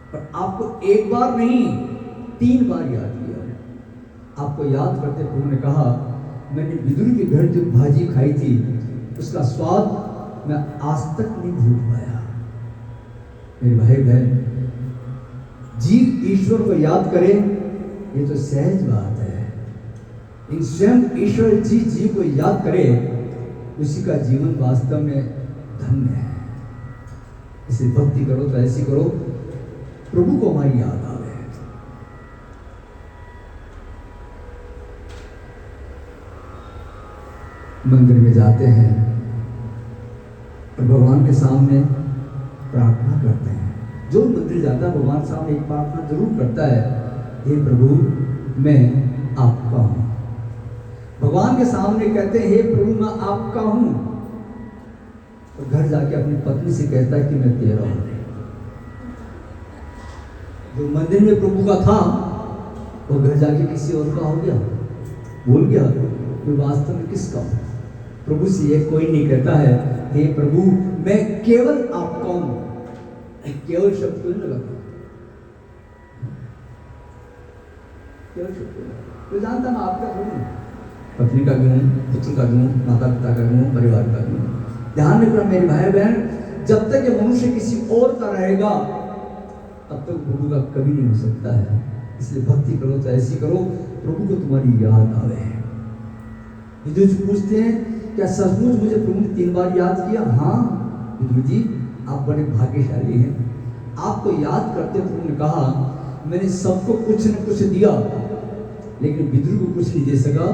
और आपको एक बार नहीं 3 बार याद किया। आपको याद करते प्रभु ने कहा मैंने विदुर के घर जो भाजी खाई थी उसका स्वाद मैं आज तक नहीं भूल पाया। मेरे भाई बहन, जीव ईश्वर को याद करे ये तो सहज बात है, इन स्वयं ईश्वर जीव को याद करे उसी का जीवन वास्तव में धन्य है। इसे भक्ति करो तो ऐसी करो प्रभु को हमारी याद आवे। मंदिर में जाते हैं और भगवान के सामने प्रार्थना करते हैं। जो मंदिर जाता है भगवान सामने एक प्रार्थना जरूर करता है, हे प्रभु मैं आपका हूं। भगवान के सामने कहते हैं हे प्रभु मैं आपका हूं, और घर जाके अपनी पत्नी से कहता है कि मैं तेरा हूं। जो मंदिर में प्रभु का था वो घर जाके किसी और का हो गया, भूल गया मैं वास्तव में किसका हूं। प्रभु से ये कोई नहीं कहता है हे प्रभु मैं केवल आपका हूं। केवल शब्द को नहीं लगाता, केवल शब्द तो जानता मैं आपका हूं, पत्नी का भी हूं, पुत्र का भी हूं, माता पिता का भी हूं, परिवार का भी हूं। ध्यान रखना मेरे भाई बहन, जब तक ये मनुष्य किसी और का रहेगा तब तक प्रभु का कभी नहीं हो सकता है। इसलिए भक्ति करो तो ऐसी करो प्रभु को तुम्हारी याद आवे। विदुर जी पूछते हैं क्या सचमुच मुझे प्रभु ने 3 बार याद किया? हाँ विदुर जी आप बड़े भाग्यशाली हैं, आपको याद करते प्रभु ने कहा मैंने सबको कुछ न कुछ दिया लेकिन विदुर को कुछ नहीं दे सका।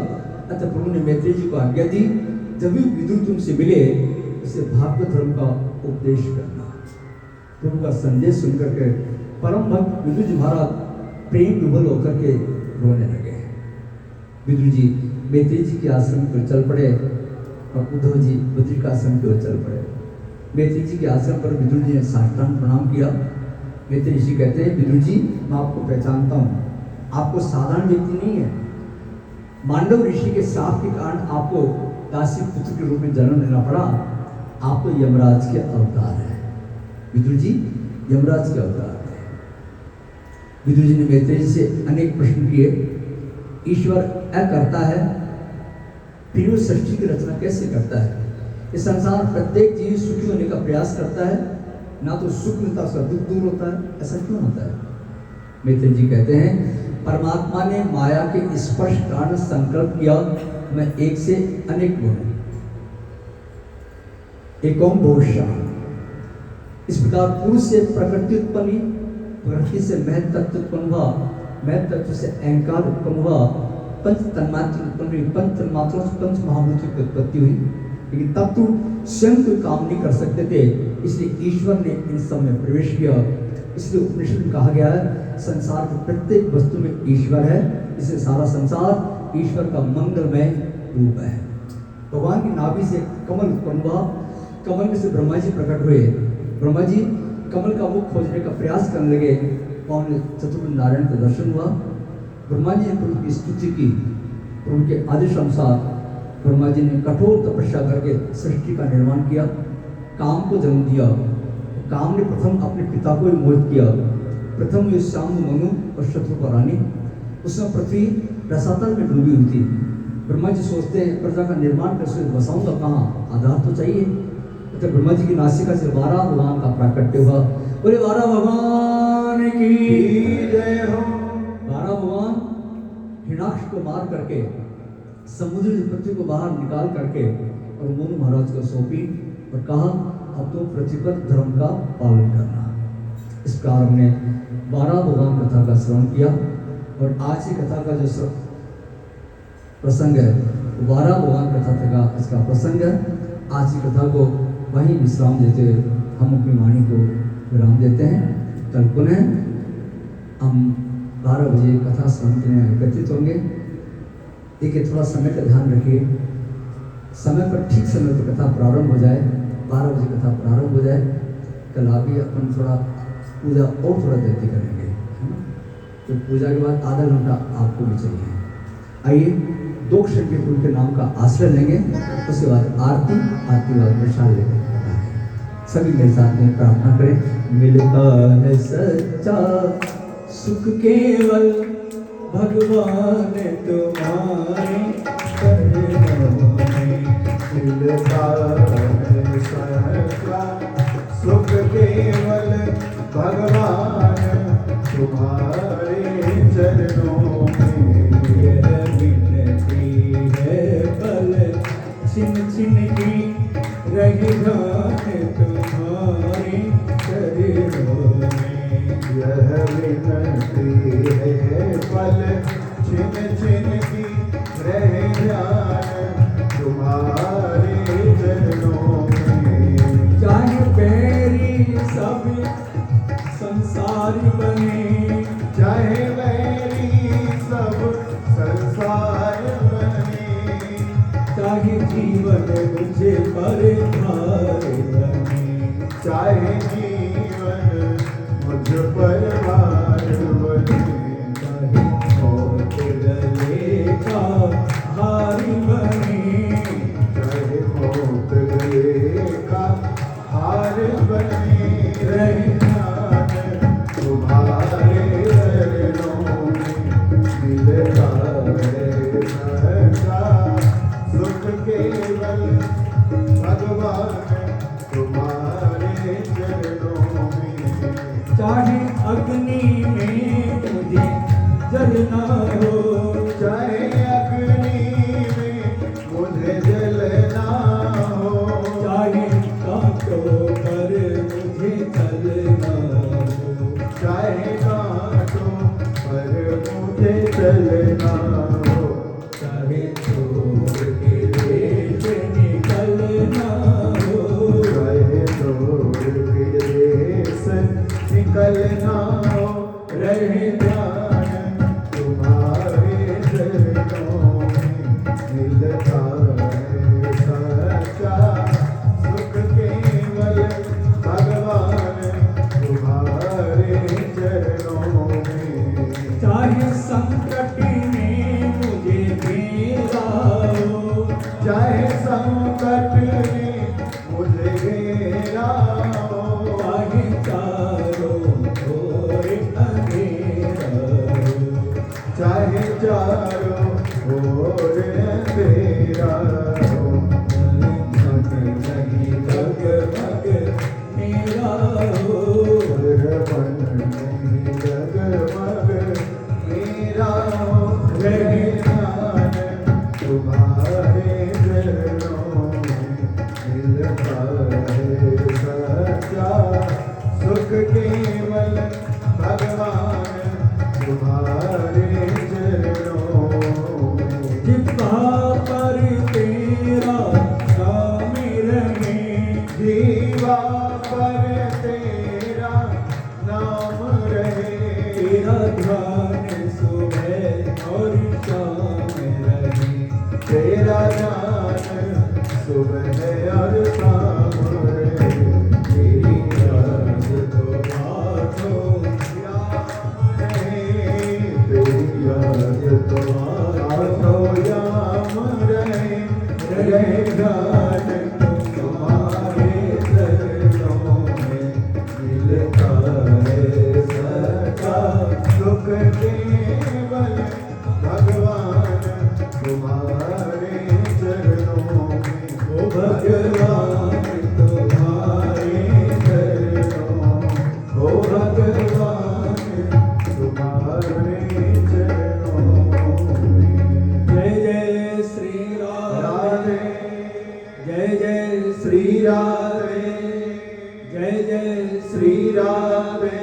अतः प्रभु ने मैत्रेय जी को आज्ञा दी जब भी विदुर तुमसे मिले उसे भागवत धर्म का उपदेश करना। प्रभु का संदेश सुनकर के परम भक्त विदुर जी महाराज प्रेम विभोर होकर के रोने लगे। विदुर जी मैत्रेय जी के आश्रम पर चल पड़े और उद्धव जी बद्रिकाश्रम की ओर चल पड़े। मैत्रेय जी के आश्रम पर विदुर जी ने साष्टांग प्रणाम किया। मैत्रेय जी कहते हैं विदुर जी मैं आपको पहचानता हूँ, आपको साधारण व्यक्ति नहीं है। मांडव ऋषि के शाप के कारण आपको दासी पुत्र के रूप में जन्म लेना पड़ा, आप तो यमराज के अवतार हैं। विदुर जी यमराज के अवतार हैं। विदुर जी ने मैत्रेय जी से अनेक प्रश्न किए। ईश्वर करता है फिर वो सृष्टि की रचना कैसे करता है? इस संसार प्रत्येक जीव सुखी होने का प्रयास करता है, ना तो सुख मिलता उसका दुख दूर होता है, ऐसा क्यों होता है? मैत्रेय जी कहते हैं परमात्मा ने माया के स्पर्श कारण संकल्प किया मैं एक से अनेक बनूं, एकोम बहुशा। इस प्रकार पुरुष से प्रकृति उत्पन्न हुई, प्रकृति से महत तत्व उत्पन्न हुआ, महत तत्व से अहंकार उत्पन्न हुआ, पंच तन्मात्र उत्पन्न हुई, पंच तन्मात्रों से पंच महाभूतों की उत्पत्ति हुई। लेकिन तब तो स्वयं कोई काम नहीं कर सकते थे, इसलिए ईश्वर ने इन सब में प्रवेश किया। इसलिए उपनिषद में कहा गया है संसार के प्रत्येक वस्तु में ईश्वर है, इसलिए सारा संसार ईश्वर का मंगलमय रूप है। भगवान की नाभि से कमल उत्पन्न हुआ, कमल में से ब्रह्मा जी प्रकट हुए। ब्रह्मा जी कमल का मुख खोजने का प्रयास करने लगे और चतुर्थ नारायण का दर्शन हुआ। ब्रह्मा जी ने प्रभु की स्तुति की। प्रभु के आदेश अनुसार ब्रह्मा जी ने कठोर तपस्या करके सृष्टि का निर्माण किया, काम को जन्म दिया। काम ने प्रथम अपने पिता को ही मोहित किया। प्रथम ये श्याम मनु और शत्रु रानी, उसमें पृथ्वी रसातल में डूबी हुई थी। ब्रह्मा जी सोचते हैं प्रजा का निर्माण कैसे बसाऊंगा कहाँ, आधार तो चाहिए। तो ब्रह्मा जी की नासिका से वारा भगवान का प्राकट्य हुआ। बोले वारा भगवान की जय हो। वारा भगवान हिरण्याक्ष को मार करके समुद्र से पृथ्वी को बाहर निकाल करके और मनु महाराज को सौंपी और कहा अब तो पृथ्वी पर धर्म का पालन करना। इस प्रकार हमने 12 भगवान कथा का श्रवण किया और आज की कथा का जो प्रसंग है 12 भगवान कथा का इसका प्रसंग है। आज की कथा को वहीं विश्राम देते हुए हम अपनी वाणी को विराम देते हैं। कल पुनः हम 12 बजे कथा श्रवण के लिए एकत्रित होंगे। देखिए थोड़ा समय का ध्यान रखिए, समय पर ठीक समय पर कथा प्रारंभ हो जाए, 12 बजे कथा प्रारंभ हो जाए। कल आगे अपन थोड़ा पूजा और थोड़ा देरी करेंगे, है ना। तो पूजा के बाद आधा घंटा आपको भी चाहिए। आइए 2 क्षण के फूल के नाम का आश्रय लेंगे, उसके बाद आरती बाद प्रसाद लेंगे। सभी मेरे साथ में प्रार्थना करें। मिलता है सच्चा सुख केवल भगवान तुम्हारे चरणों में। मिलता है सच्चा सुख केवल भगवान तुम्हारे चरणों में। यह विनती है पल छिन छिन की रही गान तुम्हारे चरणों में। यह विनती है पल छिन छिन की रहे ध्यान तुम्हारे चरणों में। चाहे बैरी सब संसारी बने, चाहे वैरी सब संसार बने, चाहे जीवन मुझे पर भार बने, चाहे जीवन मुझ पर भार बने, चाहे मौत गले का हारी बने, चाहे मौत गले का हार बने। रहे ध्यान तुम्हारे चरणों में। मिलता है सच्चा सुख केवल भगवान तुम्हारे चरणों में। चाहे अग्नि में मुझे जलना हो, चाहे अग्नि में मुझे जलना हो, चाहे कांटों पर मुझे चलना हो, चाहे कांटों पर मुझे चलना हो, चाहे छोड़ के देश निकलना हो, चाहे छोड़ के देश निकलना हो। रहे ध्यान तुम्हारे चरणों में। मिलता है सच्चा सुख केवल भगवान तुम्हारे चरणों में। चाहे संकट में मुझे घेरा हो, चाहे संकट ने मुझे घेरा हो, चाहे चारों ओर अंधेरा हो, चाहे चारों ओर अंधेरा हो, मन नहीं भगभग मेरा हो, मन नहीं डगमग मेरा हो। रहे ध्यान तुम्हारे चरणों में। मिलता है सच्चा सुख केवल भगवान तुम्हारे चरणों में। जिब्बा पर तेरा नाम रहे, जीवा पर तेरा राधे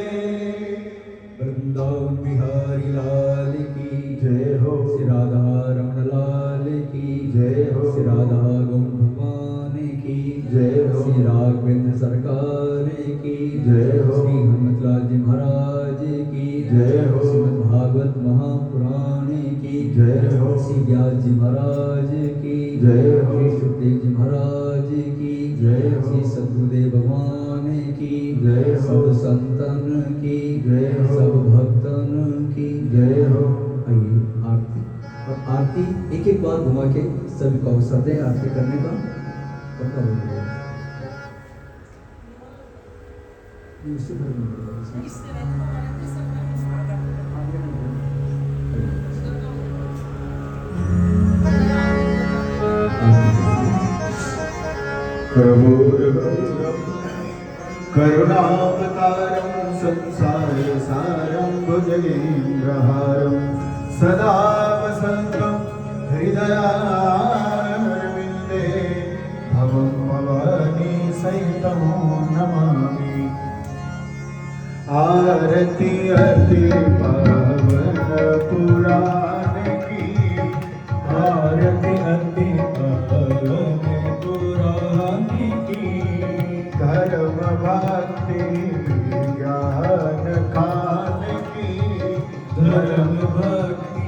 वृंदावन बिहारी लाल की जय हो श्री राधा रमण लाल की जय हो श्री राधा गौर भगवान की जय हो श्री राघवेंद्र सरकार की जय हो श्री हनुमतलाल जी महाराज की जय हो श्रीमद् भागवत महापुराण की जय हो श्री व्यास जी महाराज की जय हो श्री सुखदेव जी महाराज की जय हो श्री सद्गुरुदेव भगवान की जय हो सब संतन की जय हो सब भक्तन की जय हो आइए आरती और आरती एक एक बार घुमा के सभी को अवसर दें आरती करने का पक्का बोलिए इससे भर में करुणावतारं संसारसारं भुजगेन्द्रहारं सदा वसन्तं हृदयारविन्दे भवं भवानी सहितं नमामि आरती अति पावन पुराण की आरती अति पावन पुराण की धर्म भक्ति ज्ञान खान की धर्म भक्ति